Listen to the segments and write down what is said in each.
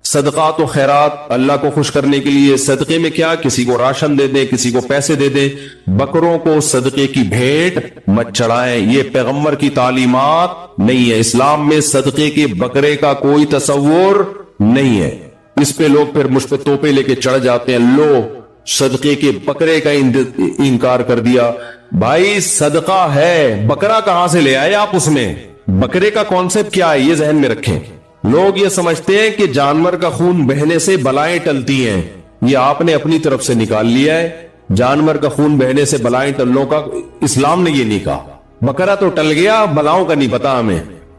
صدقات و خیرات اللہ کو خوش کرنے کے لیے صدقے میں کیا، کسی کو راشن دے دیں، کسی کو پیسے دے دیں، بکروں کو صدقے کی بھیٹ مت چڑھائیں، یہ پیغمبر کی تعلیمات نہیں ہے۔ اسلام میں صدقے کے بکرے کا کوئی تصور نہیں ہے۔ اس پہ لوگ پھر مجھ پہ توپے لے کے چڑھ جاتے ہیں، لو صدقے کے بکرے کا انکار کر دیا۔ بھائی صدقہ ہے، بکرا کہاں سے لے آئے آپ؟ اس میں بکرے کا کانسیپٹ کیا ہے یہ ذہن میں رکھیں۔ لوگ یہ سمجھتے ہیں کہ جانور کا خون بہنے سے بلائیں ٹلتی ہیں، یہ آپ نے اپنی طرف سے نکال لیا ہے۔ جانور کا خون بہنے سے بلائیں ٹلنے کا اسلام نے یہ نہیں کہا۔ بکرا تو ٹل گیا، بلاؤں کا نہیں پتا ہمیں۔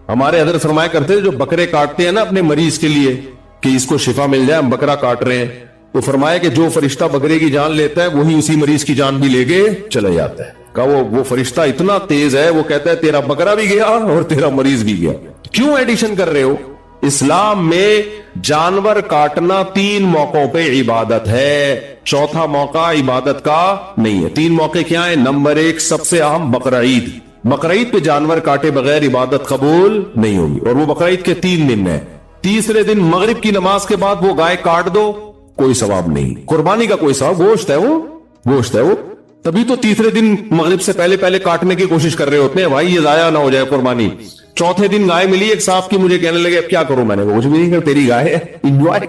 ہمارے حضرت فرمایا کرتے تھے جو بکرے کاٹتے ہیں نا اپنے مریض کے لیے کہ اس کو شفا مل جائے، ہم بکرا کاٹ رہے ہیں، تو فرمایا کہ جو فرشتہ بکرے کی جان لیتا ہے وہی اسی مریض کی جان بھی لے کے چلا جاتا ہے۔ کہا وہ فرشتہ اتنا تیز ہے، وہ کہتا ہے تیرا بکرا بھی گیا اور تیرا مریض بھی گیا۔ کیوں ایڈیشن کر رہے ہو؟ اسلام میں جانور کاٹنا 3 موقعوں پہ عبادت ہے، چوتھا موقع عبادت کا نہیں ہے۔ 3 موقع کیا ہیں؟ نمبر 1 سب سے اہم بقرعید، بقرعید پہ جانور کاٹے بغیر عبادت قبول نہیں ہوگی، اور وہ بقرعید کے 3 دن ہے۔ تیسرے دن مغرب کی نماز کے بعد وہ گائے کاٹ دو، کوئی ثواب نہیں، قربانی کا کوئی ثواب، گوشت ہے وہ، تبھی تو تیسرے دن مغرب سے پہلے کاٹنے کی کوشش کر رہے ہوتے ہیں بھائی یہ ضائع نہ ہو جائے قربانی۔ چوتھے دن گائے ملی ایک صاحب کی، مجھے کہنے لگے اب کیا کروں؟ میں نے کچھ بھی نہیں کر، تیری گائے ہے انجوائے۔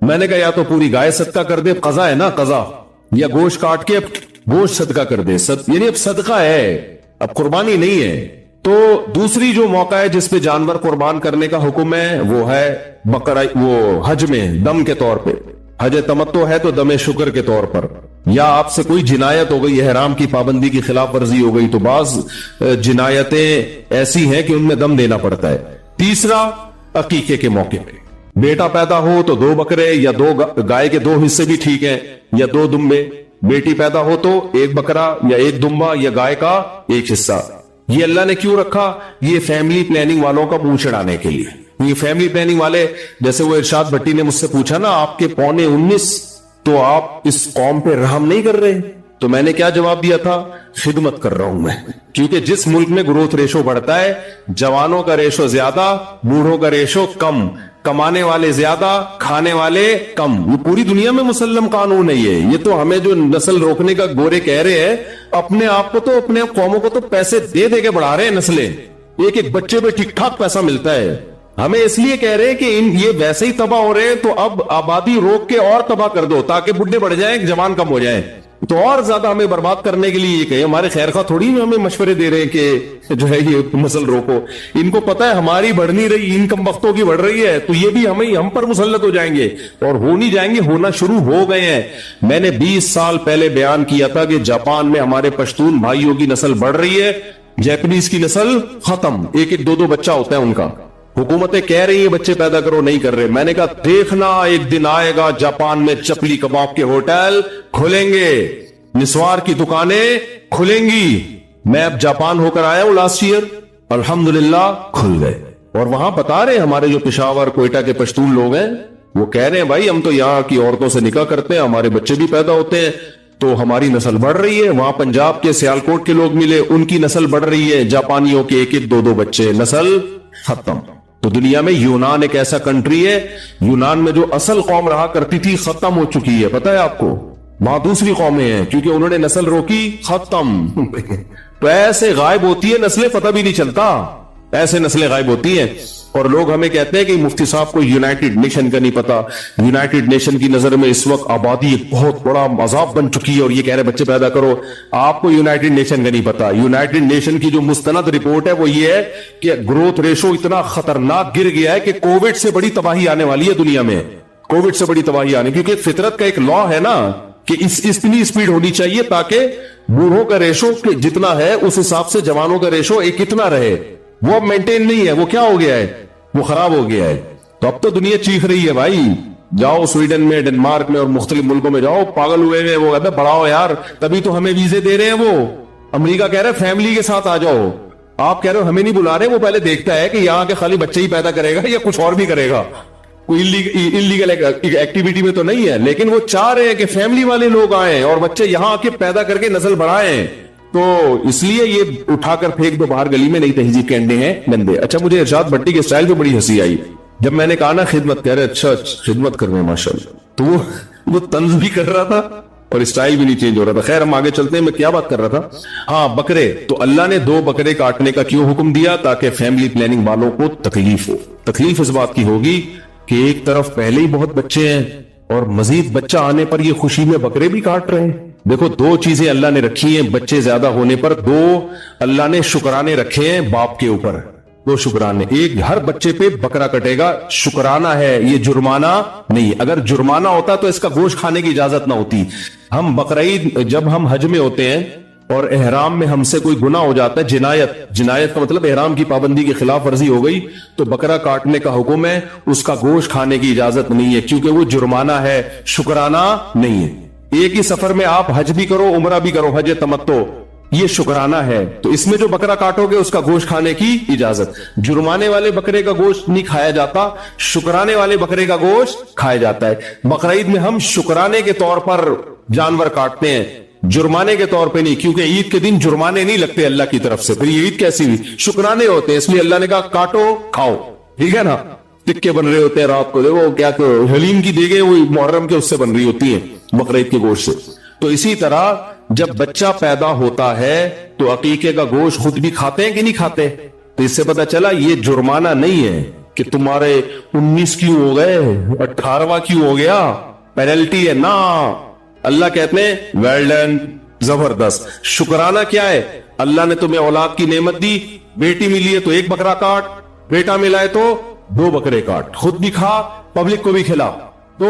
میں نے کہا یا تو پوری گائے صدقہ کر دے، قضا ہے نا قضا، یا گوشت کاٹ کے اب گوشت صدقہ کر دے، یعنی اب صدقہ ہے، اب قربانی نہیں ہے۔ تو دوسری جو موقع ہے جس پہ جانور قربان کرنے کا حکم ہے وہ ہے بقرہ، وہ حج میں دم کے طور پہ، حج تمتع ہے تو دم شکر کے طور پر، یا آپ سے کوئی جنایت ہو گئی، احرام کی پابندی کی خلاف ورزی ہو گئی، تو بعض جنایتیں ایسی ہیں کہ ان میں دم دینا پڑتا ہے۔ تیسرا عقیقے کے موقع پہ، بیٹا پیدا ہو تو 2 بکرے یا 2 گائے کے 2 حصے بھی ٹھیک ہیں، یا 2 دمبے، بیٹی پیدا ہو تو 1 بکرا یا 1 دمبا یا گائے کا 1 حصہ۔ یہ اللہ نے کیوں رکھا؟ یہ فیملی پلاننگ والوں کا منہ چڑھانے کے لیے۔ یہ فیملی پلاننگ والے، جیسے وہ ارشاد بھٹی نے مجھ سے پوچھا نا آپ کے 19.25 تو آپ اس قوم پہ رحم نہیں کر رہے، تو میں نے کیا جواب دیا تھا؟ خدمت کر رہا ہوں میں، کیونکہ جس ملک میں گروتھ ریشو بڑھتا ہے، جوانوں کا ریشو زیادہ، بوڑھوں کا ریشو کم، کمانے والے زیادہ، کھانے والے کم، یہ پوری دنیا میں مسلم قانون ہے۔ یہ تو ہمیں جو نسل روکنے کا گورے کہہ رہے ہیں، اپنے آپ کو تو، اپنے قوموں کو تو پیسے دے دے کے بڑھا رہے ہیں نسلیں، ایک بچے پہ ٹھیک ٹھاک پیسہ ملتا ہے۔ ہمیں اس لیے کہہ رہے ہیں کہ یہ ویسے ہی تباہ ہو رہے ہیں، تو اب آبادی روک کے اور تباہ کر دو تاکہ بڈھے بڑھ جائیں، جوان کم ہو جائیں، تو اور زیادہ ہمیں برباد کرنے کے لیے یہ کہے۔ ہمارے خیر خواہ تھوڑی ہمیں مشورے دے رہے ہیں کہ جو ہے یہ نسل روکو، ان کو پتا ہے ہماری بڑھ نہیں رہی، ان کم وقتوں کی بڑھ رہی ہے، تو یہ بھی ہم پر مسلط ہو جائیں گے، اور ہو نہیں جائیں گے، ہونا شروع ہو گئے ہیں۔ میں نے 20 سال پہلے بیان کیا تھا کہ جاپان میں ہمارے پشتون بھائیوں کی نسل بڑھ رہی ہے، جیپنیز کی نسل ختم، 1-1 2-2 بچہ ہوتا ہے ان کا، حکومتیں کہہ رہی ہیں بچے پیدا کرو، نہیں کر رہے۔ میں نے کہا دیکھنا ایک دن آئے گا جاپان میں چپلی کباب کے ہوٹل کھلیں گے، نسوار کی دکانیں کھلیں گی۔ میں اب جاپان ہو کر آیا ہوں لاسٹ ایئر، الحمدللہ کھل گئے، اور وہاں بتا رہے ہیں ہمارے جو پشاور کوئٹہ کے پشتون لوگ ہیں، وہ کہہ رہے ہیں بھائی ہم تو یہاں کی عورتوں سے نکاح کرتے ہیں، ہمارے بچے بھی پیدا ہوتے ہیں، تو ہماری نسل بڑھ رہی ہے۔ وہاں پنجاب کے سیالکوٹ کے لوگ ملے، ان کی نسل بڑھ رہی ہے، جاپانیوں کے 1-1 2-2 بچے، نسل ختم۔ تو دنیا میں یونان ایک ایسا کنٹری ہے، یونان میں جو اصل قوم رہا کرتی تھی ختم ہو چکی ہے، پتہ ہے آپ کو؟ وہاں دوسری قومیں ہیں، کیونکہ انہوں نے نسل روکی، ختم۔ تو ایسے غائب ہوتی ہے نسلیں، پتہ بھی نہیں چلتا، ایسے نسلیں غائب ہوتی ہیں۔ اور لوگ ہمیں کہتے ہیں کہ مفتی صاحب کو یونائٹڈ نیشن کا نہیں پتا، یونائٹڈ نیشن کی نظر میں اس وقت آبادی ایک بہت بڑا عذاب بن چکی ہے، اور یہ کہہ رہے بچے پیدا کرو۔ آپ کو یونائٹڈ نیشن کا نہیں پتا، یونائٹڈ نیشن کی جو مستند رپورٹ ہے وہ یہ ہے کہ گروتھ ریشو اتنا خطرناک گر گیا ہے کہ کووڈ سے بڑی تباہی آنے والی ہے دنیا میں، کووڈ سے بڑی تباہی آنے، کیونکہ فطرت کا ایک لا ہے نا کہ اتنی سپیڈ ہونی چاہیے تاکہ بوڑھوں کا ریشو جتنا ہے اس حساب سے جوانوں کا ریشو ایک اتنا رہے، وہ اب مینٹین نہیں ہے، وہ کیا ہو گیا ہے، وہ خراب ہو گیا ہے۔ تو اب تو دنیا چیخ رہی ہے بھائی، جاؤ سویڈن میں، ڈنمارک میں اور مختلف ملکوں میں جاؤ، پاگل ہوئے ہیں وہ، کہتے ہیں بڑھاؤ یار، تبھی تو ہمیں ویزے دے رہے ہیں وہ۔ امریکہ کہہ رہے ہیں فیملی کے ساتھ آ جاؤ، آپ کہہ رہے ہو ہمیں نہیں بلا رہے، وہ پہلے دیکھتا ہے کہ یہاں کے خالی بچے ہی پیدا کرے گا یا کچھ اور بھی کرے گا، کوئی انلیگل ایکٹیویٹی میں تو نہیں ہے، لیکن وہ چاہ رہے ہیں کہ فیملی والے لوگ آئیں اور بچے یہاں آ کے پیدا کر کے نسل بڑھائیں۔ تو اس لیے یہ اٹھا کر پھینک دو باہر گلی میں، نہیں تہذیب کے انڈے ہیں گندے۔ اچھا مجھے ارشاد بھٹی کے سٹائل پہ بڑی ہنسی آئی، جب میں نے کہا نا خدمت، کہہ رہے اچھا خدمت کر رہے ہیں ماشاءاللہ، تو وہ طنز بھی کر رہا تھا اور اسٹائل بھی نہیں چینج ہو رہا تھا. خیر ہم آگے چلتے ہیں. میں کیا بات کر رہا تھا؟ ہاں بکرے. تو اللہ نے 2 بکرے کاٹنے کا کیوں حکم دیا؟ تاکہ فیملی پلاننگ والوں کو تکلیف ہو. تکلیف اس بات کی ہوگی کہ ایک طرف پہلے ہی بہت بچے ہیں اور مزید بچہ آنے پر یہ خوشی میں بکرے بھی کاٹ رہے ہیں. دیکھو 2 چیزیں اللہ نے رکھی ہیں بچے زیادہ ہونے پر. 2 اللہ نے شکرانے رکھے ہیں باپ کے اوپر. 2 شکرانے. ایک ہر بچے پہ بکرا کٹے گا، شکرانہ ہے، یہ جرمانہ نہیں. اگر جرمانہ ہوتا تو اس کا گوشت کھانے کی اجازت نہ ہوتی. ہم بقرعید جب ہم حج میں ہوتے ہیں اور احرام میں ہم سے کوئی گناہ ہو جاتا ہے، جنایت کا مطلب احرام کی پابندی کی خلاف ورزی ہو گئی، تو بکرا کاٹنے کا حکم ہے. اس کا گوشت کھانے کی اجازت نہیں ہے کیونکہ وہ جرمانہ ہے، شکرانہ نہیں ہے. ایک ہی سفر میں آپ حج بھی کرو عمرہ بھی کرو، حج تمتع، یہ شکرانہ ہے. تو اس میں جو بکرا کاٹو گے اس کا گوشت کھانے کی اجازت. جرمانے والے بکرے کا گوشت نہیں کھایا جاتا، شکرانے والے بکرے کا گوشت کھایا جاتا ہے. بقرعید میں ہم شکرانے کے طور پر جانور کاٹتے ہیں، جرمانے کے طور پہ نہیں، کیونکہ عید کے دن جرمانے نہیں لگتے اللہ کی طرف سے. پھر یہ عید کیسی ہوئی؟ شکرانے ہوتے ہیں، اس لیے اللہ نے کہا کاٹو کھاؤ. ٹھیک ہے نا؟ ٹکے بن رہے ہوتے ہیں رات کو، دیکھو کیا حلیم کی دیگیں وہ محرم کے اس سے بن رہی ہوتی ہیں بقرعید کے گوشت سے. تو اسی طرح جب بچہ پیدا ہوتا ہے تو عقیقے کا گوشت خود بھی کھاتے ہیں کہ نہیں کھاتے؟ تو اس سے پتا چلا یہ جرمانہ نہیں ہے کہ تمہارے 19 کیوں ہو گئے، 18واں کیوں ہو گیا، پینلٹی ہے نا. اللہ کہتے ہیں ویل ڈن، زبردست. شکرانہ کیا ہے؟ اللہ نے تمہیں اولاد کی نعمت دی، بیٹی ملی ہے تو 1 بکرا کاٹ، بیٹا ملا ہے تو 2 بکرے کاٹ، خود بھی کھا پبلک کو بھی کھلا. تو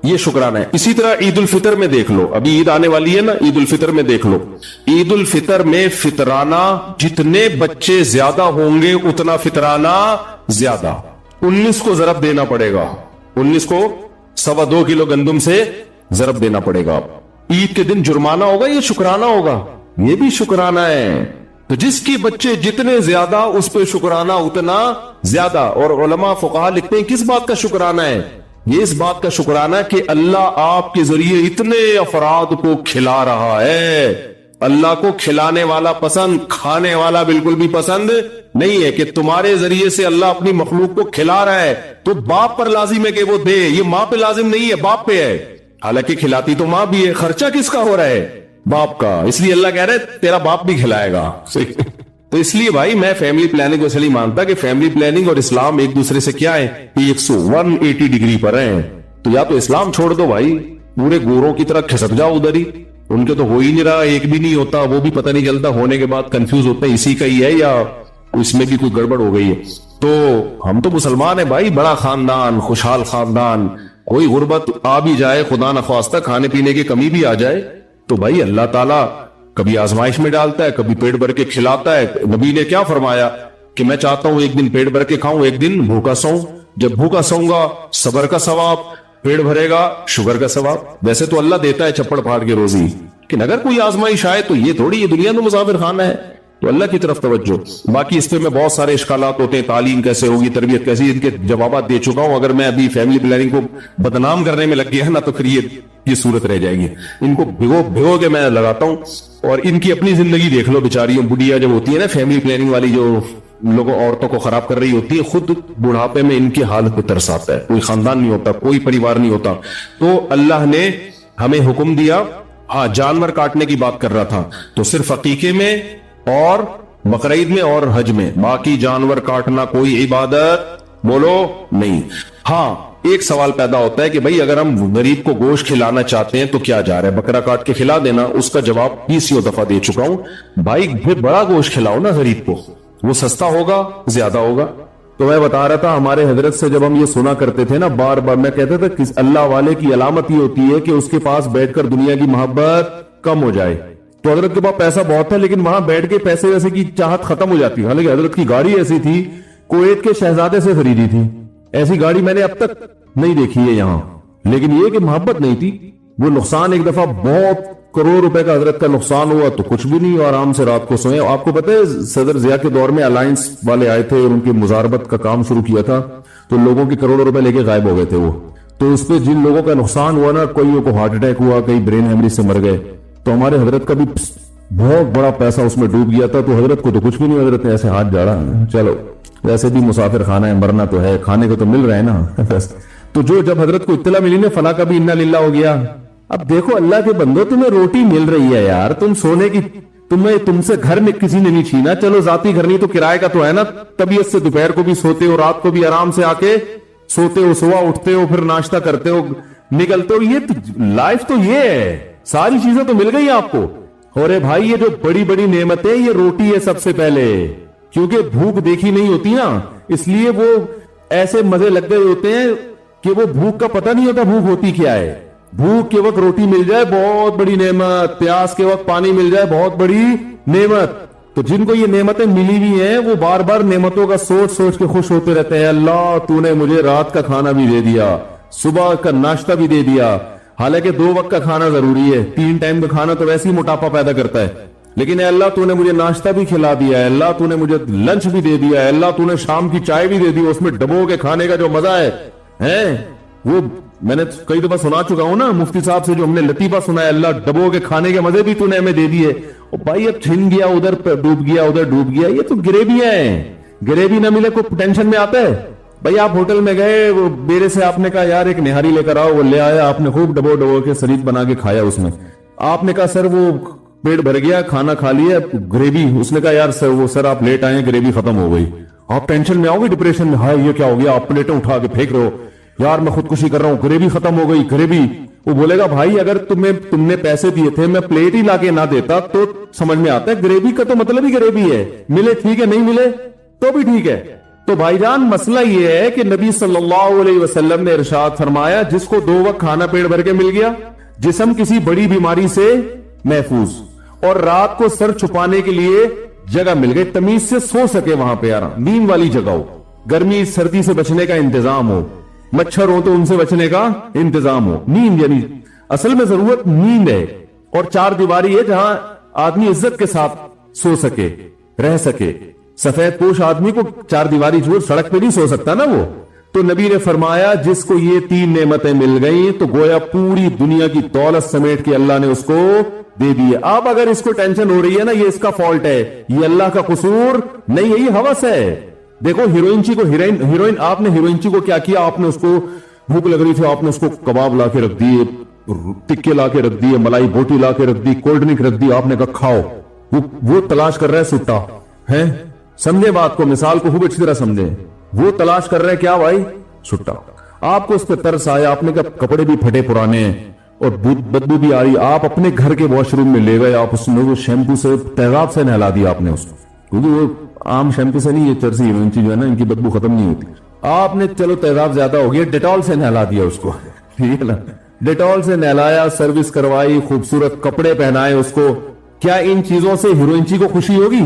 یہ شکرانہ ہے. اسی طرح عید الفطر میں دیکھ لو، ابھی عید آنے والی ہے نا، عید الفطر میں دیکھ لو. عید الفطر میں فطرانہ جتنے بچے زیادہ ہوں گے اتنا فطرانہ زیادہ. 19 کو ضرب دینا پڑے گا، 19 کو 2.25 کلو گندم سے ضرب دینا پڑے گا. عید کے دن جرمانہ ہوگا یہ شکرانہ ہوگا؟ یہ بھی شکرانہ ہے. تو جس کی بچے جتنے زیادہ اس پہ شکرانہ اتنا زیادہ. اور علماء فقہا لکھتے ہیں کس بات کا شکرانہ ہے؟ یہ اس بات کا شکرانہ کہ اللہ آپ کے ذریعے اتنے افراد کو کھلا رہا ہے. اللہ کو کھلانے والا پسند، کھانے والا بالکل بھی پسند نہیں ہے. کہ تمہارے ذریعے سے اللہ اپنی مخلوق کو کھلا رہا ہے تو باپ پر لازم ہے کہ وہ دے. یہ ماں پہ لازم نہیں ہے، باپ پہ ہے. حالانکہ کھلاتی تو ماں بھی ہے، خرچہ کس کا ہو رہا ہے؟ باپ کا. اس لیے اللہ کہہ رہا ہے تیرا باپ بھی کھلائے گا. تو اس لیے بھائی میں فیملی پلاننگ کو اس لیے مانتا کہ فیملی پلاننگ اور اسلام ایک دوسرے سے کیا ہے، 180 ڈگری پر ہیں. تو یا تو اسلام چھوڑ دو بھائی، پورے گوروں کی طرح کھسک جاؤ ادھر ہی. ان کے تو ہو ہی نہیں رہا، ایک بھی نہیں ہوتا، وہ بھی پتہ نہیں چلتا، ہونے کے بعد کنفیوز ہوتے ہیں اسی کا ہی ہے یا اس میں بھی کوئی گڑبڑ ہو گئی ہے. تو ہم تو مسلمان ہیں بھائی، بڑا خاندان، خوشحال خاندان. کوئی غربت آ بھی جائے، خدا نخواستہ کھانے پینے کی کمی بھی آ جائے، تو بھائی اللہ تعالیٰ کبھی آزمائش میں ڈالتا ہے، کبھی پیٹ بھر کے کھلاتا ہے. نبی نے کیا فرمایا کہ میں چاہتا ہوں ایک دن پیٹ بھر کے کھاؤں، ایک دن بھوکا سوؤں. جب بھوکا سوؤں گا صبر کا ثواب، پیٹ بھرے گا شوگر کا ثواب. ویسے تو اللہ دیتا ہے چپڑ پھاڑ کے روزی، لیکن اگر کوئی آزمائش آئے تو یہ تھوڑی یہ دنیا تو مسافر خانہ ہے. تو اللہ کی طرف توجہ. باقی اس پہ میں بہت سارے اشکالات ہوتے ہیں، تعلیم کیسے ہوگی، تربیت کیسی، ان کے جوابات دے چکا ہوں. اگر میں ابھی فیملی پلاننگ کو بدنام کرنے میں لگ گیا نا تو پھر یہ صورت رہ جائے گی. ان کو بھگو کے میں لگاتا ہوں. اور ان کی اپنی زندگی دیکھ لو بیچاریوں، بڑھیا جب ہوتی ہے نا فیملی پلاننگ والی، جو لوگوں عورتوں کو خراب کر رہی ہوتی ہے، خود بڑھاپے میں ان کی حالت پہ ترس آتا ہے. کوئی خاندان نہیں ہوتا، کوئی پریوار نہیں ہوتا. تو اللہ نے ہمیں حکم دیا. ہاں جانور کاٹنے کی بات کر رہا تھا، تو صرف عقیقے میں اور بقرعید میں اور حج میں، باقی جانور کاٹنا کوئی عبادت بولو نہیں. ہاں ایک سوال پیدا ہوتا ہے کہ بھائی اگر ہم غریب کو گوشت کھلانا چاہتے ہیں تو کیا جا رہا ہے، بکرا کاٹ کے کھلا دینا. اس کا جواب 20 دفعہ دے چکا ہوں بھائی. پھر بڑا گوشت کھلاؤ نا غریب کو، وہ سستا ہوگا، زیادہ ہوگا. تو میں بتا رہا تھا ہمارے حضرت سے جب ہم یہ سنا کرتے تھے نا بار بار، میں کہتا تھا کہ اللہ والے کی علامت یہ ہوتی ہے کہ اس کے پاس بیٹھ کر دنیا کی محبت کم ہو جائے. تو حضرت کے پاس پیسہ بہت تھا لیکن وہاں بیٹھ کے پیسے ویسے کی چاہت ختم ہو جاتی. حالانکہ حضرت کی گاڑی ایسی تھی، کویت کے شہزادے سے خریدی تھی. ایسی گاڑی میں نے اب تک نہیں دیکھی ہے یہاں. لیکن یہ کہ محبت نہیں تھی. وہ نقصان ایک دفعہ بہت کروڑ روپے کا حضرت کا نقصان ہوا تو کچھ بھی نہیں، آرام سے رات کو سوئے. آپ کو پتہ ہے صدر ضیاء کے دور میں الائنس والے آئے تھے اور ان کی مزاربت کا کام شروع کیا تھا، تو لوگوں کے کروڑوں روپے لے کے غائب ہو گئے تھے وہ. تو اس پہ جن لوگوں کا نقصان ہوا نا، کوئی کو ہارٹ اٹیک ہوا، کئی برین ہیمریج سے مر گئے. تو ہمارے حضرت کا بھی بہت بڑا پیسہ اس میں ڈوب گیا تھا. تو حضرت کو تو کچھ بھی نہیں، حضرت نے ایسے ہاتھ جاڑا. چلو ویسے بھی مسافر خانہ ہے, مرنا تو ہے, کھانے کو تو مل رہا ہے نا. تو جب حضرت کو اطلاع ملی نا, فلاں کا بھی انا للہ ہو گیا. اب دیکھو اللہ کے بندو, تمہیں روٹی مل رہی ہے یار, تم سونے کی, تم سے گھر میں کسی نے نہیں چھینا, چلو ذاتی گھر نہیں تو کرائے کا تو ہے نا. طبیعت سے دوپہر کو بھی سوتے ہو, رات کو بھی آرام سے آ کے سوتے ہو, صبح اٹھتے ہو, پھر ناشتہ کرتے ہو, نکلتے ہو. یہ لائف تو یہ ہے, ساری چیزیں تو مل گئی آپ کو. اور بھائی یہ جو بڑی بڑی نعمتیں, یہ روٹی ہے سب سے پہلے, کیونکہ بھوک دیکھی نہیں ہوتی نا, اس لیے وہ ایسے مزے لگ گئے ہوتے ہیں کہ وہ بھوک کا پتہ نہیں ہوتا بھوک ہوتی کیا ہے. بھوک کے وقت روٹی مل جائے بہت بڑی نعمت, پیاس کے وقت پانی مل جائے بہت بڑی نعمت. تو جن کو یہ نعمتیں ملی ہوئی ہیں وہ بار بار نعمتوں کا سوچ سوچ کے خوش ہوتے رہتے ہیں, اللہ تو نے مجھے رات کا کھانا بھی دے دیا, صبح کا ناشتہ بھی دے دیا. حالانکہ 2 وقت کا کھانا ضروری ہے, 3 ٹائم کا کھانا تو ویسے ہی موٹاپا پیدا کرتا ہے, لیکن اے اللہ تو نے مجھے ناشتہ بھی کھلا دیا ہے, اللہ تو نے مجھے لنچ بھی دے دیا ہے, اللہ تو نے شام کی چائے بھی دے دی, اس میں ڈبو کے کھانے کا جو مزہ ہے وہ میں نے کئی دفعہ سنا چکا ہوں نا مفتی صاحب سے, جو ہم نے لطیفہ سنا ہے, اللہ ڈبو کے کھانے کے مزے بھی تو نے ہمیں دے دیے. بھائی اب چھن گیا, ادھر ڈوب گیا, ادھر ڈوب گیا, یہ تو گریویاں ہیں. گریوی نہ ملے کوئی ٹینشن میں آتا ہے. بھائی آپ ہوٹل میں گئے, وہ میرے سے آپ نے کہا یار ایک نہاری لے کر آؤ, وہ لے آیا, آپ نے خوب ڈبو کے شریک بنا کے کھایا. اس میں آپ نے کہا سر وہ پیٹ بھر گیا, کھانا کھا لیا, گریوی, اس نے کہا یار سر آپ لیٹ آئے, گریوی ختم ہو گئی. آپ ٹینشن میں آؤ گے, ڈپریشن میں, ہائے یہ کیا ہو گیا, آپ پلیٹیں اٹھا کے پھینک رہے ہو, یار میں خودکشی کر رہا ہوں, گریوی ختم ہو گئی, گریوی. وہ بولے گا بھائی اگر تم نے پیسے دیے تھے, میں پلیٹ ہی لا کے نہ دیتا تو سمجھ میں آتا ہے, گریوی کا تو مطلب ہی گریوی ہے, ملے ٹھیک ہے, نہیں ملے تو بھی ٹھیک ہے. تو بھائی جان مسئلہ یہ ہے کہ نبی صلی اللہ علیہ وسلم نے ارشاد فرمایا, جس کو 2 وقت کھانا پیٹ بھر کے مل گیا, جسم کسی بڑی بیماری سے محفوظ, اور رات کو سر چھپانے کے لیے جگہ مل گئی, تمیز سے سو سکے وہاں پہ, آرام نیند والی جگہ ہو, گرمی سردی سے بچنے کا انتظام ہو, مچھر ہو تو ان سے بچنے کا انتظام ہو. نیند یعنی اصل میں ضرورت نیند ہے, اور 4 دیواری ہے جہاں آدمی عزت کے ساتھ سو سکے, رہ سکے. سفید پوش آدمی کو 4 دیواری چھوڑ سڑک پہ نہیں سو سکتا نا وہ. تو نبی نے فرمایا جس کو یہ 3 نعمتیں مل گئیں تو گویا پوری دنیا کی دولت سمیٹ کے اللہ نے اس کو دے دی. اب اگر اس کو ٹینشن ہو رہی ہے نا, یہ اس کا فالٹ ہے, یہ اللہ کا قصور نہیں ہے, یہ ہوس ہے. دیکھو ہیروئن آپ نے ہیروئنچی کو کیا کیا, آپ نے اس کو بھوک لگ رہی تھی, آپ نے اس کو کباب لا کے رکھ دیے, ٹکے لا کے رکھ دیے, ملائی بوٹی لا کے رکھ دی, کولڈ ڈرنک رکھ دی, آپ نے کہا کھاؤ. وہ تلاش کر رہا ہے سٹا ہے, سمجھے بات کو, مثال کو خوب اچھی طرح سمجھے. وہ تلاش کر رہے ہیں کیا بھائی, سٹا. آپ کو اس پہ ترس آیا, آپ نے کہا کپڑے بھی پھٹے پرانے ہیں اور بدبو بھی آ رہی, آپ اپنے گھر کے واش روم میں لے گئے, آپ اس میں وہ شیمپو سے تیزاب سے نہلا دیا آپ نے اس کو, کیونکہ وہ عام شیمپو سے نہیں, یہ چرسی ہیروئنچی جو ہے نا ان کی بدبو ختم نہیں ہوتی. آپ نے چلو تیزاب زیادہ ہو گیا, ڈیٹول سے نہلا دیا اس کو, ٹھیک ہے نا, ڈیٹول سے نہلایا, سروس کروائی, خوبصورت کپڑے پہنائے اس کو. کیا ان چیزوں سے ہیروئنچی کو خوشی ہوگی؟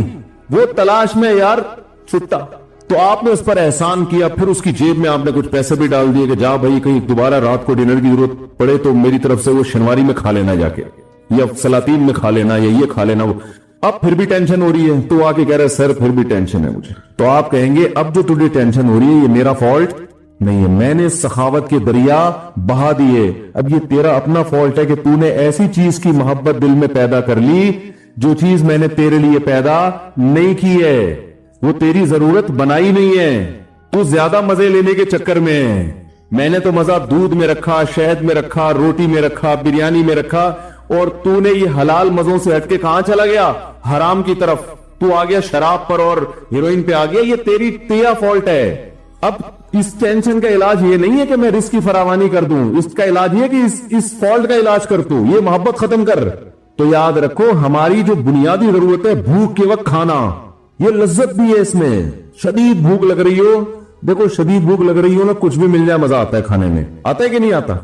وہ تلاش میں یار چھٹا. تو آپ نے اس پر احسان کیا, پھر اس کی جیب میں آپ نے کچھ پیسے بھی ڈال دیے کہ جا بھائی کہیں دوبارہ رات کو ڈنر کی ضرورت پڑے تو میری طرف سے وہ شنواری میں کھا لینا جا کے, یا سلاطین میں کھا لینا, یا یہ کھا لینا. وہ اب پھر بھی ٹینشن ہو رہی ہے, تو آ کے کہہ رہے سر پھر بھی ٹینشن ہے مجھے. تو آپ کہیں گے اب جو تجھے ٹینشن ہو رہی ہے یہ میرا فالٹ نہیں ہے, میں نے سخاوت کے دریا بہا دیے. اب یہ تیرا اپنا فالٹ ہے کہ تو نے ایسی چیز کی محبت دل میں پیدا کر لی جو چیز میں نے تیرے لیے پیدا نہیں کی ہے, وہ تیری ضرورت بنائی نہیں ہے. تو زیادہ مزے لینے کے چکر میں, میں نے تو مزہ دودھ میں رکھا, شہد میں رکھا, روٹی میں رکھا, بریانی میں رکھا, اور تو نے یہ حلال مزوں سے ہٹ کے کہاں چلا گیا, حرام کی طرف. تو آ گیا شراب پر اور ہیروئن پہ آ گیا, یہ تیرا فالٹ ہے. اب اس ٹینشن کا علاج یہ نہیں ہے کہ میں رزق کی فراوانی کر دوں, اس کا علاج یہ کہ اس فالٹ کا علاج کر تو, یہ محبت ختم کر. تو یاد رکھو ہماری جو بنیادی ضرورت ہے بھوک کے وقت کھانا, یہ لذت بھی ہے اس میں. شدید بھوک لگ رہی ہو, دیکھو شدید بھوک لگ رہی ہو نا, کچھ بھی مل جائے مزہ آتا ہے کھانے میں, آتا ہے کہ نہیں آتا؟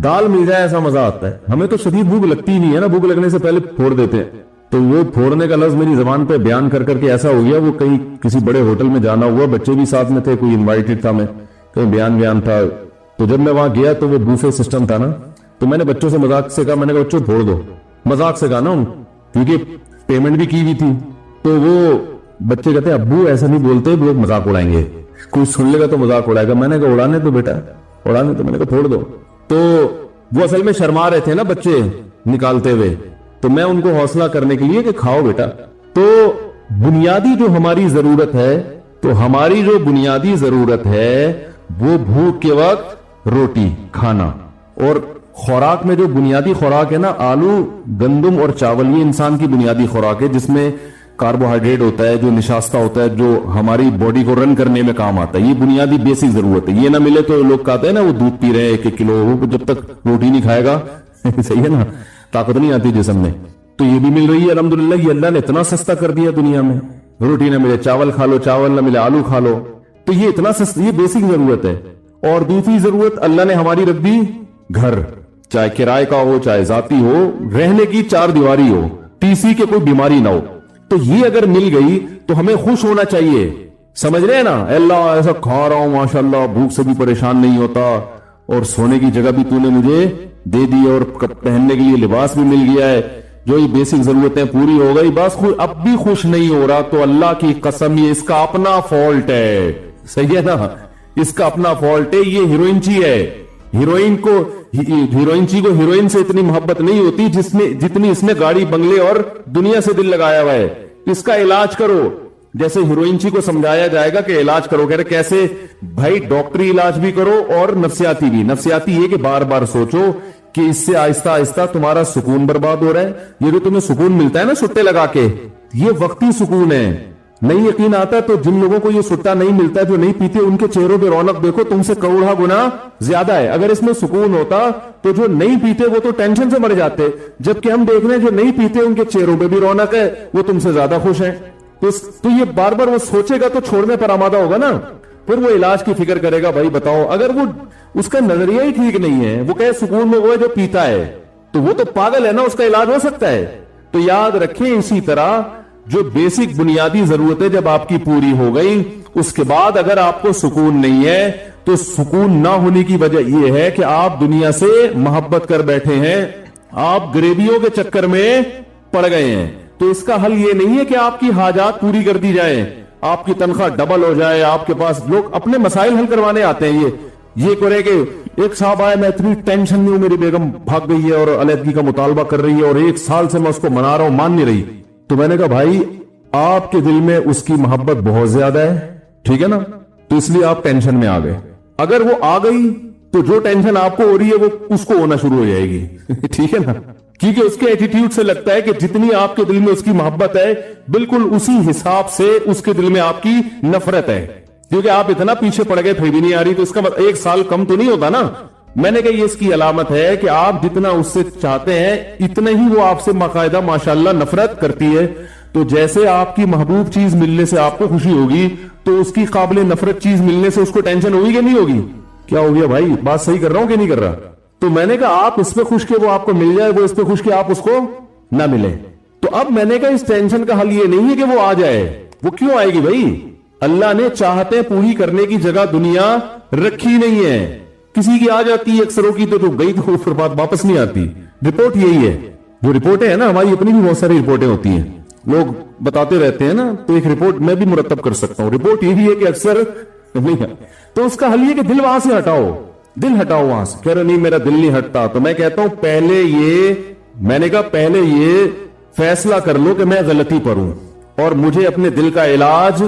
دال مل جائے ایسا مزہ آتا ہے. ہمیں تو شدید بھوک لگتی ہی نہیں ہے نا, بھوک لگنے سے پہلے پھوڑ دیتے ہیں. تو وہ پھوڑنے کا لفظ میری زبان پہ بیان کر کر کے ایسا ہو گیا, وہ کہیں کسی بڑے ہوٹل میں جانا ہوا, بچے بھی ساتھ میں تھے, کوئی انوائٹڈ تھا, میں کہیں بیان تھا. تو جب میں وہاں گیا تو وہ بوفے سسٹم تھا نا, تو میں نے بچوں سے مذاق سے کہا, میں نے کہا بچوں پھوڑ دو, مذاق سے کہا نا, کیونکہ پیمنٹ بھی کی ہوئی تھی. تو وہ بچے کہتے ہیں ابو ایسا نہیں بولتے, وہ مذاق اڑائیں گے, کوئی سن لے گا تو مذاق اڑائے گا. میں نے کہا اڑانے تو بیٹا, اڑانے تو, میں نے کہا پھوڑ دو. تو وہ اصل میں شرما رہے تھے نا بچے نکالتے ہوئے, تو میں ان کو حوصلہ کرنے کے لیے کہ کھاؤ بیٹا. تو بنیادی جو ہماری ضرورت ہے تو ہماری جو بنیادی ضرورت ہے وہ بھوک کے وقت روٹی کھانا، اور خوراک میں جو بنیادی خوراک ہے نا، آلو گندم اور چاول، یہ انسان کی بنیادی خوراک ہے، جس میں کاربوہائیڈریٹ ہوتا ہے، جو نشاستہ ہوتا ہے، جو ہماری باڈی کو رن کرنے میں کام آتا ہے. یہ بنیادی بیسک ضرورت ہے. یہ نہ ملے تو لوگ کہتے ہیں نا وہ دودھ پی رہے ہیں 1 کلو، وہ جب تک روٹی نہیں کھائے گا صحیح ہے نا، طاقت نہیں آتی جسم میں. تو یہ بھی مل رہی ہے الحمدللہ. یہ اللہ نے اتنا سستا کر دیا دنیا میں. روٹی نہ ملے چاول کھا لو، چاول نہ ملے آلو کھا لو. تو یہ اتنا سستا، یہ بیسک ضرورت ہے. اور دوسری ضرورت اللہ نے ہماری رکھ دی گھر، چاہے کرائے کا ہو چاہے ذاتی ہو، رہنے کی 4 دیواری ہو، تیسری کے کوئی بیماری نہ ہو. تو یہ اگر مل گئی تو ہمیں خوش ہونا چاہیے. سمجھ رہے ہیں نا، اے اللہ ایسا کھا رہا ہوں ماشاءاللہ، بھوک سے بھی پریشان نہیں ہوتا، اور سونے کی جگہ بھی تو نے مجھے دے دی، اور پہننے کے لیے لباس بھی مل گیا ہے، جو یہ بیسک ضرورتیں پوری ہو گئی، بس اب بھی خوش نہیں ہو رہا، تو اللہ کی قسم یہ اس کا اپنا فالٹ ہے. صحیح ہے نا، اس کا اپنا فالٹ ہے. یہ ہیروئنچی ہے. ہیروئنچی کو ہیروئن سے اتنی محبت نہیں ہوتی جتنی اس نے گاڑی بنگلے اور دنیا سے دل لگایا ہوا ہے. اس کا علاج کرو. جیسے ہیروئنچی کو سمجھایا جائے گا کہ علاج کرو، کہہ رہے کیسے بھائی؟ ڈاکٹری علاج بھی کرو اور نفسیاتی بھی. نفسیاتی یہ کہ بار بار سوچو کہ اس سے آہستہ آہستہ تمہارا سکون برباد ہو رہا ہے. یہ جو تمہیں سکون ملتا ہے نا سٹے لگا کے، یہ وقتی سکون ہے. نہیں یقین آتا تو جن لوگوں کو یہ سٹا نہیں ملتا ہے، جو نہیں پیتے، ان کے چہروں پہ رونق دیکھو، تم سے کروڑا گنا زیادہ ہے. اگر اس میں سکون ہوتا تو جو نہیں پیتے وہ تو ٹینشن سے مر جاتے، جبکہ ہم دیکھ رہے ہیں جو نہیں پیتے ان کے چہروں پہ بھی رونق ہے، وہ تم سے زیادہ خوش ہیں. تو یہ بار بار وہ سوچے گا تو چھوڑنے پر آمادہ ہوگا نا. پھر وہ علاج کی فکر کرے گا. بھائی بتاؤ، اگر وہ اس کا نظریہ ہی ٹھیک نہیں ہے، وہ کہے سکون میں وہ ہے جو پیتا ہے، تو وہ تو پاگل ہے نا. اس کا علاج ہو سکتا ہے. تو یاد رکھیں، اسی طرح جو بیسک بنیادی ضرورتیں جب آپ کی پوری ہو گئی، اس کے بعد اگر آپ کو سکون نہیں ہے، تو سکون نہ ہونے کی وجہ یہ ہے کہ آپ دنیا سے محبت کر بیٹھے ہیں، آپ غریبیوں کے چکر میں پڑ گئے ہیں. تو اس کا حل یہ نہیں ہے کہ آپ کی حاجات پوری کر دی جائیں، آپ کی تنخواہ ڈبل ہو جائے. آپ کے پاس لوگ اپنے مسائل حل کروانے آتے ہیں. یہ کرے کہ ایک صاحب آئے، میں اتنی ٹینشن میں ہوں، میری بیگم بھاگ گئی ہے اور علیحدگی کا مطالبہ کر رہی ہے، اور 1 سال سے میں اس کو منا رہا ہوں، مان نہیں رہی. تو میں نے کہا بھائی آپ کے دل میں اس کی محبت بہت زیادہ ہے، ٹھیک ہے نا، تو اس لیے آپ ٹینشن میں آ گئے. اگر وہ آ گئی تو جو ٹینشن آپ کو ہو رہی ہے وہ اس کو ہونا شروع ہو جائے گی. ٹھیک ہے نا، کیونکہ اس کے ایٹیٹیوڈ سے لگتا ہے کہ جتنی آپ کے دل میں اس کی محبت ہے، بالکل اسی حساب سے اس کے دل میں آپ کی نفرت ہے. کیونکہ آپ اتنا پیچھے پڑ گئے پھر بھی نہیں آ رہی، تو اس کا 1 سال کم تو نہیں ہوتا نا. میں نے کہا یہ اس کی علامت ہے کہ آپ جتنا اس سے چاہتے ہیں اتنا ہی وہ آپ سے باقاعدہ ماشاءاللہ نفرت کرتی ہے. تو جیسے آپ کی محبوب چیز ملنے سے آپ کو خوشی ہوگی، تو اس کی قابل نفرت چیز ملنے سے اس کو ٹینشن ہوگی کہ نہیں ہوگی؟ کیا ہو گیا بھائی؟ بات صحیح کر رہا ہوں کہ نہیں کر رہا؟ تو میں نے کہا آپ اس پہ خوش کہ وہ آپ کو مل جائے، وہ اس پہ خوش کہ آپ اس کو نہ ملے. تو اب میں نے کہا اس ٹینشن کا حل یہ نہیں ہے کہ وہ آ جائے. وہ کیوں آئے گی بھائی؟ اللہ نے چاہتے پوری کرنے کی جگہ دنیا رکھی نہیں ہے. کسی کی آ جاتی ہے، اکثروں کی تو گئی تو پھر بات واپس نہیں آتی. رپورٹ یہی ہے. جو رپورٹیں ہیں نا، ہماری اپنی بھی بہت ساری رپورٹیں ہوتی ہیں، لوگ بتاتے رہتے ہیں نا، تو ایک رپورٹ میں بھی مرتب کر سکتا ہوں. رپورٹ یہی ہے کہ اکثر نہیں ہے. تو اس کا حل یہ کہ دل وہاں سے ہٹاؤ، دل ہٹاؤ وہاں سے. کہہ رہے نہیں میرا دل نہیں ہٹتا. تو میں کہتا ہوں میں نے کہا پہلے یہ فیصلہ کر لو کہ میں غلطی پر ہوں اور مجھے اپنے دل کا علاج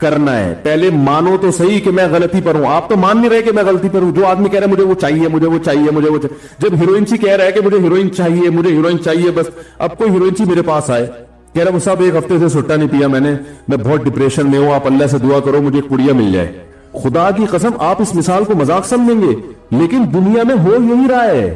کرنا ہے. پہلے مانو تو صحیح کہ میں غلطی پر ہوں. آپ تو مان نہیں رہے کہ میں غلطی پر ہوں. جو آدمی کہہ رہا ہے مجھے وہ چاہیے، مجھے وہ چاہیے، مجھے وہ چاہیے. جب ہیروئنچی کہہ رہا ہے کہ مجھے ہیروئن چاہیے، مجھے ہیروئن چاہیے، بس اب کوئی ہیروئنچی میرے پاس آئے، کہہ رہا صاحب 1 ہفتے سے سٹا نہیں پیا میں بہت ڈپریشن میں ہوں، آپ اللہ سے دعا کرو مجھے کڑیا مل جائے. خدا کی قسم آپ اس مثال کو مذاق سمجھیں گے، لیکن دنیا میں ہو یہی رہا ہے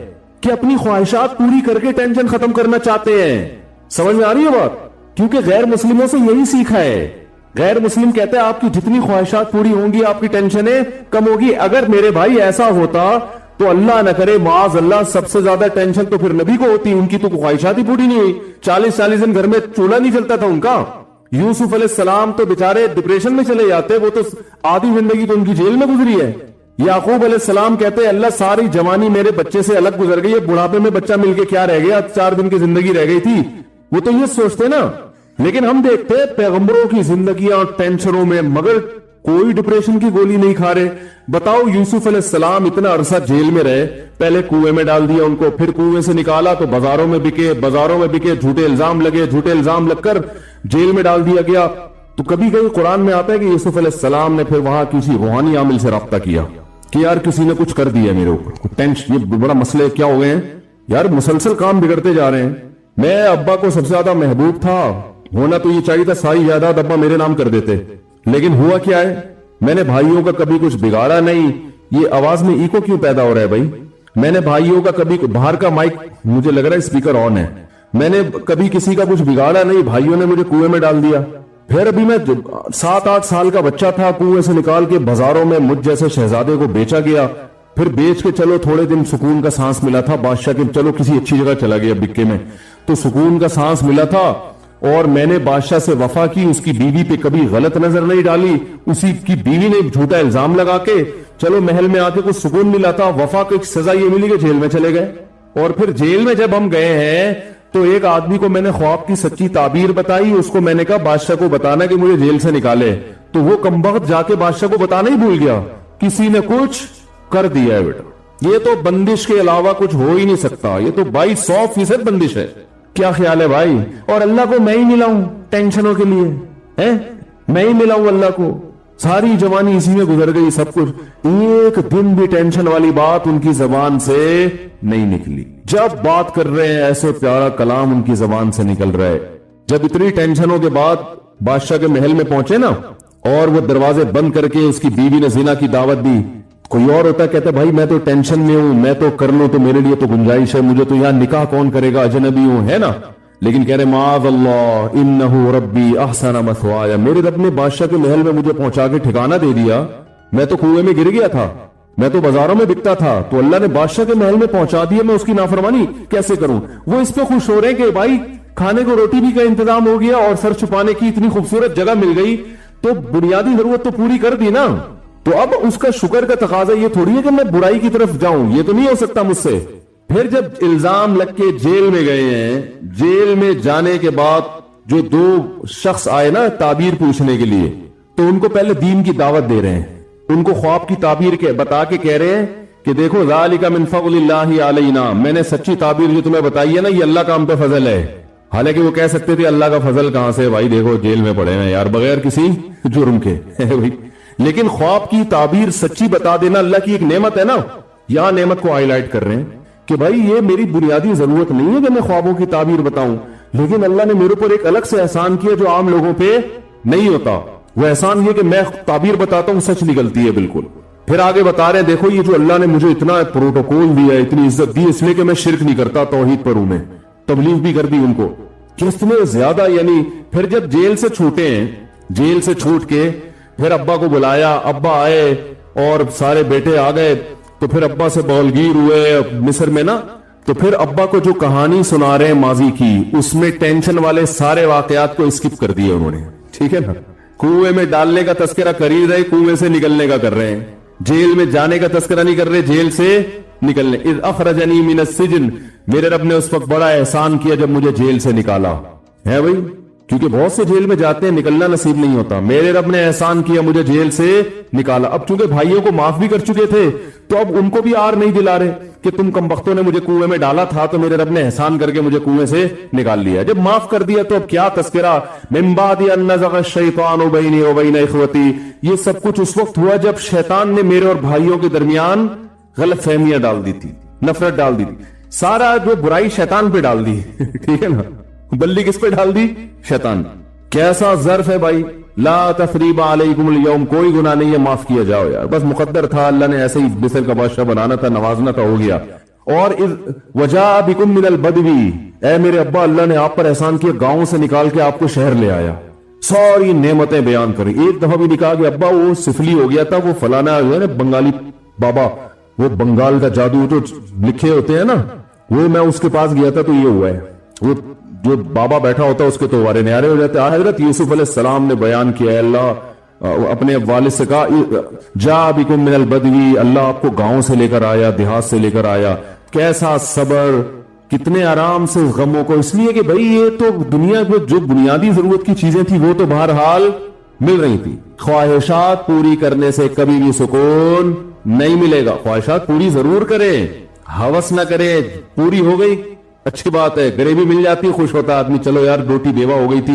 کہ اپنی خواہشات پوری کر کے ٹینشن ختم کرنا چاہتے ہیں. سمجھ میں آ رہی ہے بات؟ کیونکہ غیر مسلموں سے یہی سیکھا ہے. غیر مسلم کہتے ہیں آپ کی جتنی خواہشات پوری ہوں گی آپ کی ٹینشنیں کم ہوگی. اگر میرے بھائی ایسا ہوتا تو اللہ نہ کرے معاذ اللہ سب سے زیادہ ٹینشن تو پھر نبی کو ہوتی. ان کی تو خواہشات ہی پوری نہیں ہوئی. 40 دن گھر میں چولہا نہیں چلتا تھا ان کا. یوسف علیہ السلام تو بیچارے ڈپریشن میں چلے جاتے، وہ تو آدھی زندگی تو ان کی جیل میں گزری ہے. یعقوب علیہ السلام کہتے ہیں اللہ ساری جوانی میرے بچے سے الگ گزر گئی ہے، بڑھاپے میں بچہ مل کے کیا رہ گیا، 4 دن کی زندگی رہ گئی تھی. وہ تو یہ سوچتے نا. لیکن ہم دیکھتے پیغمبروں کی زندگیاں ٹینشنوں میں، مگر کوئی ڈپریشن کی گولی نہیں کھا رہے. بتاؤ یوسف علیہ السلام اتنا عرصہ جیل میں رہے، پہلے کنویں میں ڈال دیا ان کو، پھر کنویں سے نکالا تو بازاروں میں بکے، جھوٹے الزام لگ کر جیل میں ڈال دیا گیا. تو کبھی کبھی قرآن میں آتا ہے کہ یوسف علیہ السلام نے پھر وہاں کسی روحانی عامل سے رابطہ کیا کہ یار کسی نے کچھ کر دیا میرے اوپر ٹینشن، یہ بڑا مسئلہ کیا ہو گئے ہیں یار، مسلسل کام بگڑتے جا رہے ہیں، میں ابا کو سب سے زیادہ محبوب تھا، ہونا تو یہ چاہیے تھا ساری جائیداد ابا میرے نام کر دیتے، لیکن ہوا کیا ہے، میں نے بھائیوں کا کبھی کچھ بگاڑا نہیں۔ یہ آواز میں ایکو کیوں پیدا ہو رہا ہے بھائی؟ میں نے بھائیوں کا کبھی، باہر کا مائک مجھے لگ رہا ہے اسپیکر آن ہے، میں نے کبھی کسی کا کچھ بگاڑا نہیں، بھائیوں نے مجھے کنویں میں ڈال دیا۔ پھر ابھی میں 7-8 سال کا بچہ تھا، کنویں سے نکال کے بازاروں میں مجھ جیسے شہزادے کو بیچا گیا، پھر بیچ کے چلو تھوڑے دن سکون کا سانس ملا تھا بادشاہ کے، چلو کسی اچھی جگہ چلا گیا بکے میں، تو سکون کا سانس ملا تھا، اور میں نے بادشاہ سے وفا کی، اس کی بیوی پہ کبھی غلط نظر نہیں ڈالی، اسی کی بیوی نے جھوٹا الزام لگا کے چلو محل میں آ کے کچھ سکون ملا تھا، وفا کی سزا یہ ملی کہ جیل میں چلے گئے۔ اور پھر جیل میں جب ہم گئے ہیں تو ایک آدمی کو میں نے خواب کی سچی تعبیر بتائی، اس کو میں نے کہا بادشاہ کو بتانا کہ مجھے جیل سے نکالے، تو وہ کمبخت جا کے بادشاہ کو بتانا ہی بھول گیا، کسی نے کچھ کر دیا ہے بیٹا۔ یہ تو بندش کے علاوہ کچھ ہو ہی نہیں سکتا، یہ تو 100% بندش ہے۔ کیا خیال ہے بھائی؟ اور اللہ کو میں ہی ملاؤں ٹینشنوں کے لیے، میں ہی ملاؤں اللہ کو، ساری جوانی اسی میں گزر گئی، سب کچھ، ایک دن بھی ٹینشن والی بات ان کی زبان سے نہیں نکلی۔ جب بات کر رہے ہیں ایسے پیارا کلام ان کی زبان سے نکل رہا ہے۔ جب اتنی ٹینشنوں کے بعد بادشاہ کے محل میں پہنچے نا، اور وہ دروازے بند کر کے اس کی بیوی نے زنا کی دعوت دی، کوئی اور ہوتا کہتا بھائی میں تو ٹینشن میں ہوں، میں تو کر لوں تو میرے لیے تو گنجائش ہے، مجھے تو یہاں نکاح کون کرے گا، اجنبی ہوں، ہے نا، لیکن کہہ رہے معاذ اللہ انہ ربی احسن مثوایا، میرے رب نے بادشاہ کے محل میں مجھے پہنچا کے ٹھکانہ دے دیا، میں تو کنویں میں گر گیا تھا، میں تو بازاروں میں بکتا تھا، تو اللہ نے بادشاہ کے محل میں پہنچا دیا، میں اس کی نافرمانی کیسے کروں؟ وہ اس پہ خوش ہو رہے ہیں کہ بھائی کھانے کو روٹی بھی کا انتظام ہو گیا اور سر چھپانے کی اتنی خوبصورت جگہ مل گئی، تو بنیادی ضرورت تو پوری کر دی نا، تو اب اس کا شکر کا تقاضا یہ تھوڑی ہے کہ میں برائی کی طرف جاؤں، یہ تو نہیں ہو سکتا مجھ سے۔ پھر جب الزام لگ کے جیل میں گئے ہیں، جیل میں جانے کے بعد جو 2 شخص آئے نا تعبیر پوچھنے کے لیے، تو ان کو پہلے دین کی دعوت دے رہے ہیں، ان کو خواب کی تعبیر کے بتا کے کہہ رہے ہیں کہ دیکھو ذالک من فضل اللہ علینا، میں نے سچی تعبیر جو تمہیں بتائی ہے نا، یہ اللہ کا ہم پہ فضل ہے۔ حالانکہ وہ کہہ سکتے تھے اللہ کا فضل کہاں سے بھائی، دیکھو جیل میں پڑے ہیں یار بغیر کسی جرم کے لیکن خواب کی تعبیر سچی بتا دینا اللہ کی ایک نعمت ہے نا، یہاں نعمت کو ہائی لائٹ کر رہے ہیں کہ بھائی یہ میری بنیادی ضرورت نہیں ہے کہ میں خوابوں کی تعبیر بتاؤں، لیکن اللہ نے میرے اوپر ایک الگ سے احسان کیا جو عام لوگوں پہ نہیں ہوتا، وہ احسان یہ کہ میں تعبیر بتاتا ہوں سچ نکلتی ہے بالکل۔ پھر آگے بتا رہے ہیں دیکھو یہ جو اللہ نے مجھے اتنا پروٹوکول دیا، اتنی عزت دی، اس لیے کہ میں شرک نہیں کرتا، توحید پر ہوں، میں تبلیغ بھی کر دی ان کو، کتنے زیادہ، یعنی پھر جب جیل سے چھوٹے ہیں، جیل سے چھوٹ کے پھر ابا کو بلایا، ابا آئے اور سارے بیٹے آ گئے، تو پھر ابا سے بولگیر ہوئے مصر میں نا، تو پھر ابا کو جو کہانی سنا رہے ہیں ماضی کی، اس میں ٹینشن والے سارے واقعات کو اسکپ کر دیے انہوں نے، ٹھیک ہے نا، کنویں میں ڈالنے کا تذکرہ کر ہی رہے، کنویں سے نکلنے کا کر رہے ہیں، جیل میں جانے کا تذکرہ نہیں کر رہے، جیل سے نکلنے، اذ اخرجنی من السجن، میرے رب نے اس وقت بڑا احسان کیا جب مجھے جیل سے نکالا ہے بھائی، کیونکہ بہت سے جیل میں جاتے ہیں نکلنا نصیب نہیں ہوتا، میرے رب نے احسان کیا مجھے جیل سے نکالا۔ اب چونکہ بھائیوں کو معاف بھی کر چکے تھے تو اب ان کو بھی آر نہیں دلا رہے کہ تم کم بختوں نے مجھے کنویں میں ڈالا تھا تو میرے رب نے احسان کر کے مجھے کنویں سے نکال لیا، جب معاف کر دیا تو اب کیا تذکرہ، من بعد ان نزغ الشیطان بینی وبین اخوتی، یہ سب کچھ اس وقت ہوا جب شیطان نے میرے اور بھائیوں کے درمیان غلط فہمیاں ڈال دی تھی، نفرت ڈال دی تھی، سارا جو برائی شیطان پہ ڈال دی ٹھیک ہے نا، بلی کس پہ ڈال دی؟ شیطان۔ کیسا ظرف ہے بھائی، لا تثریب علیکم اليوم، کوئی گناہ نہیں ہے، معاف کیا جاؤ یار، بس مقدر تھا، اللہ نے ایسے ہی مصر کا بادشاہ بنانا تھا، نوازنا تھا، ہو گیا۔ اور وجاء بکم من البدو، اے میرے ابا اللہ نے آپ پر احسان کیا، گاؤں سے نکال کے آپ کو شہر لے آیا، ساری نعمتیں بیان کری، ایک دفعہ بھی نکاح کہ ابا وہ سفلی ہو گیا تھا، وہ فلانا جو ہے نا بنگالی بابا، وہ بنگال کا جادو جو لکھے ہوتے ہیں نا، وہ میں اس کے پاس گیا تھا تو یہ ہوا ہے، وہ جو بابا بیٹھا ہوتا ہے اس کے تو وارے نیارے ہو جاتے ہیں۔ حضرت یوسف علیہ السلام نے بیان کیا ہے، اللہ اپنے والد سے کہا جا بکم من البدوی، اللہ آپ کو گاؤں سے لے کر آیا، دیہات سے لے کر آیا، کیسا صبر، کتنے آرام سے غموں کو، اس لیے کہ بھئی یہ تو دنیا میں جو بنیادی ضرورت کی چیزیں تھی وہ تو بہرحال مل رہی تھی، خواہشات پوری کرنے سے کبھی بھی سکون نہیں ملے گا، خواہشات پوری ضرور کریں، ہوس نہ کرے، پوری ہو گئی اچھی بات ہے، غریبی مل جاتی خوش ہوتا آدمی، چلو یار روٹی بیوہ ہو گئی تھی